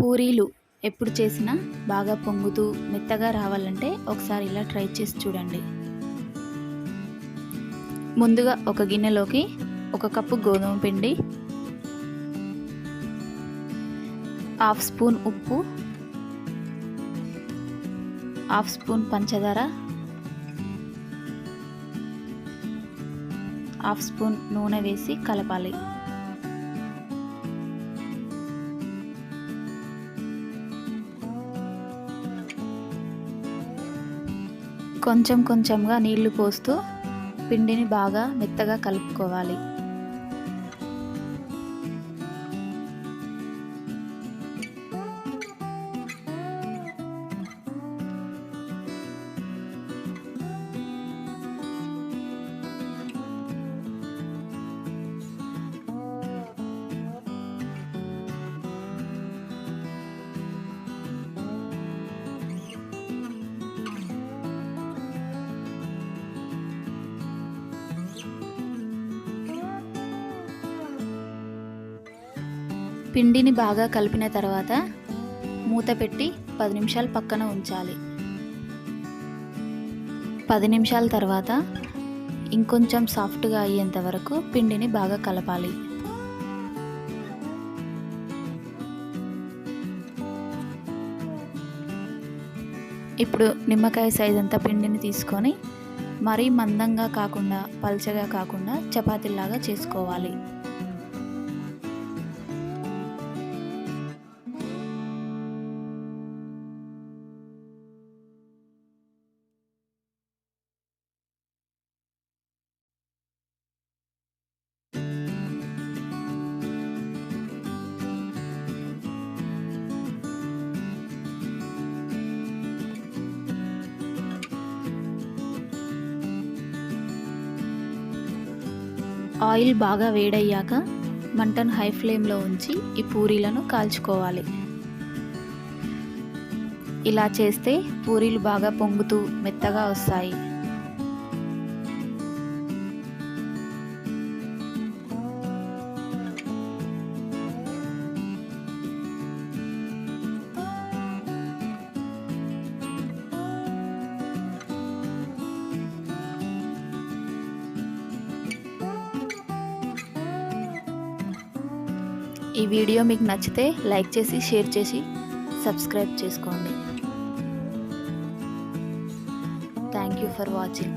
పూరీలు ఎప్పుడు చేసినా బాగా పొంగుతూ మెత్తగా రావాలంటే ఒకసారి ఇలా ట్రై చేసి చూడండి. ముందుగా ఒక గిన్నెలోకి 1 కప్పు గోధుమ పిండి, హాఫ్ స్పూన్ ఉప్పు, హాఫ్ స్పూన్ పంచదార, హాఫ్ స్పూన్ నూనె వేసి కలపాలి. కొంచెం కొంచెంగా నీళ్లు పోస్తూ పిండిని బాగా మెత్తగా కలుపుకోవాలి. పిండిని బాగా కలిపిన తర్వాత మూత పెట్టి 10 నిమిషాలు పక్కన ఉంచాలి. 10 నిమిషాల తర్వాత ఇంకొంచెం సాఫ్ట్గా అయ్యేంత వరకు పిండిని బాగా కలపాలి. ఇప్పుడు నిమ్మకాయ సైజ్ అంత పిండిని తీసుకొని మరీ మందంగా కాకుండా పల్చగా కాకుండా చపాతీలాగా చేసుకోవాలి. ఆయిల్ బాగా వేడయ్యాక మంటను హై ఫ్లేమ్లో ఉంచి ఈ పూరీలను కాల్చుకోవాలి. ఇలా చేస్తే పూరీలు బాగా పొంగుతూ మెత్తగా వస్తాయి. ఈ వీడియో మీకు నచ్చితే లైక్ చేసి షేర్ చేసి సబ్స్క్రైబ్ చేసుకోండి. Thank you for watching.